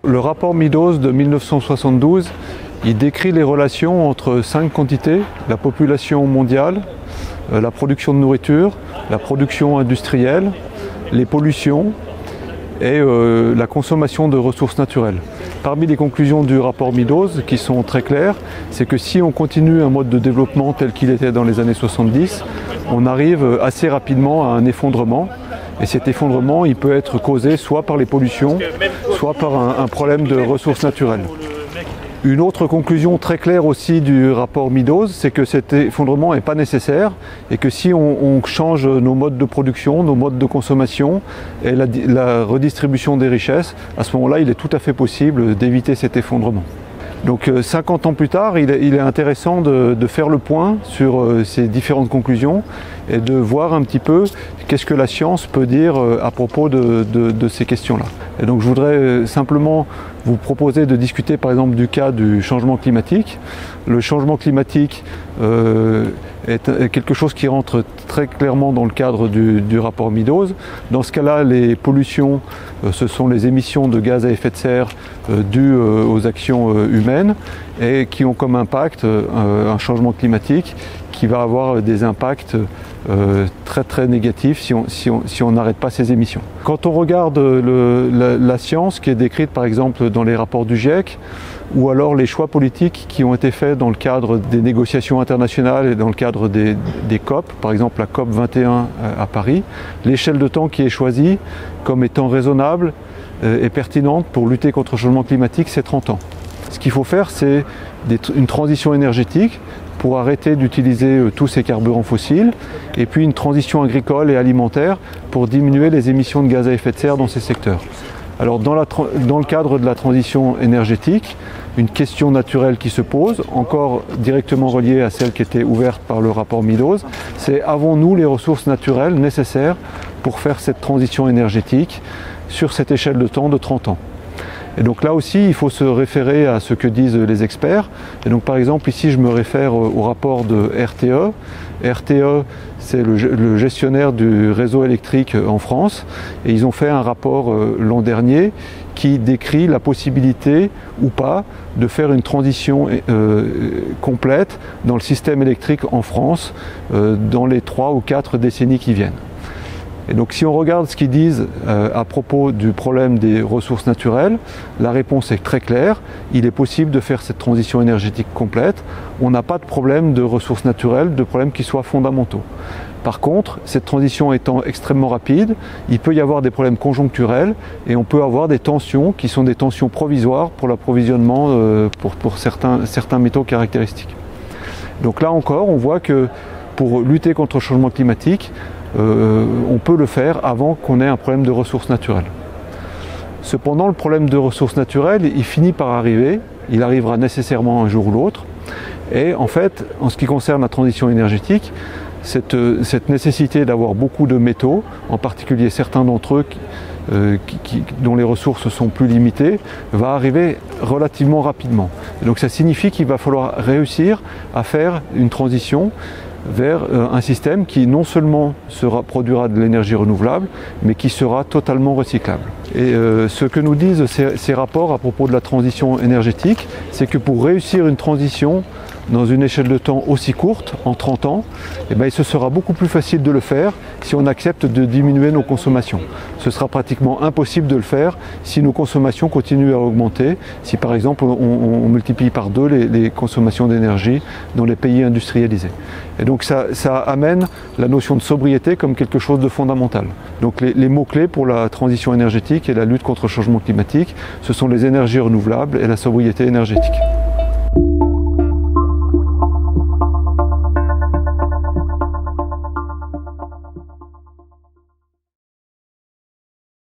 Le rapport Meadows de 1972, il décrit les relations entre 5 quantités: la population mondiale, la production de nourriture, la production industrielle, les pollutions et la consommation de ressources naturelles. Parmi les conclusions du rapport Meadows, qui sont très claires, c'est que si on continue un mode de développement tel qu'il était dans les années 70, on arrive assez rapidement à un effondrement. Et cet effondrement, il peut être causé soit par les pollutions, soit par un problème de ressources naturelles. Une autre conclusion très claire aussi du rapport Meadows, c'est que cet effondrement n'est pas nécessaire et que si on change nos modes de production, nos modes de consommation et la redistribution des richesses, à ce moment-là, il est tout à fait possible d'éviter cet effondrement. Donc 50 ans plus tard, il est intéressant de faire le point sur ces différentes conclusions et de voir un petit peu qu'est-ce que la science peut dire à propos de ces questions-là. Et donc je voudrais simplement vous proposer de discuter par exemple du cas du changement climatique. Le changement climatique est quelque chose qui rentre très clairement dans le cadre du rapport Meadows. Dans ce cas-là, les pollutions, ce sont les émissions de gaz à effet de serre dues aux actions humaines et qui ont comme impact un changement climatique qui va avoir des impacts très négatifs si on n'arrête pas ces émissions. Quand on regarde la science qui est décrite par exemple dans les rapports du GIEC, ou alors les choix politiques qui ont été faits dans le cadre des négociations internationales et dans le cadre des COP, par exemple la COP 21 à Paris, l'échelle de temps qui est choisie comme étant raisonnable et pertinente pour lutter contre le changement climatique, c'est 30 ans. Ce qu'il faut faire, c'est une transition énergétique pour arrêter d'utiliser tous ces carburants fossiles, et puis une transition agricole et alimentaire pour diminuer les émissions de gaz à effet de serre dans ces secteurs. Alors dans le cadre de la transition énergétique, une question naturelle qui se pose, encore directement reliée à celle qui était ouverte par le rapport Meadows, c'est: avons-nous les ressources naturelles nécessaires pour faire cette transition énergétique sur cette échelle de temps de 30 ans? Et donc là aussi, il faut se référer à ce que disent les experts. Et donc par exemple, ici, je me réfère au rapport de RTE. RTE, c'est le gestionnaire du réseau électrique en France. Et ils ont fait un rapport l'an dernier qui décrit la possibilité ou pas de faire une transition complète dans le système électrique en France dans les 3 ou 4 décennies qui viennent. Et donc si on regarde ce qu'ils disent à propos du problème des ressources naturelles, la réponse est très claire. Il est possible de faire cette transition énergétique complète. On n'a pas de problème de ressources naturelles, de problèmes qui soient fondamentaux. Par contre, cette transition étant extrêmement rapide, il peut y avoir des problèmes conjoncturels et on peut avoir des tensions qui sont des tensions provisoires pour l'approvisionnement pour certains métaux caractéristiques. Donc là encore, on voit que pour lutter contre le changement climatique, on peut le faire avant qu'on ait un problème de ressources naturelles. Cependant, le problème de ressources naturelles, il finit par arriver, il arrivera nécessairement un jour ou l'autre. Et en fait, en ce qui concerne la transition énergétique, cette nécessité d'avoir beaucoup de métaux, en particulier certains d'entre eux dont les ressources sont plus limitées, va arriver relativement rapidement. Et donc ça signifie qu'il va falloir réussir à faire une transition vers un système qui non seulement produira de l'énergie renouvelable, mais qui sera totalement recyclable. Et ce que nous disent ces rapports à propos de la transition énergétique, c'est que pour réussir une transition dans une échelle de temps aussi courte, en 30 ans, eh bien, il se sera beaucoup plus facile de le faire si on accepte de diminuer nos consommations. Ce sera pratiquement impossible de le faire si nos consommations continuent à augmenter, si par exemple on multiplie par 2 les consommations d'énergie dans les pays industrialisés. Et donc ça amène la notion de sobriété comme quelque chose de fondamental. Donc les mots-clés pour la transition énergétique et la lutte contre le changement climatique, ce sont les énergies renouvelables et la sobriété énergétique.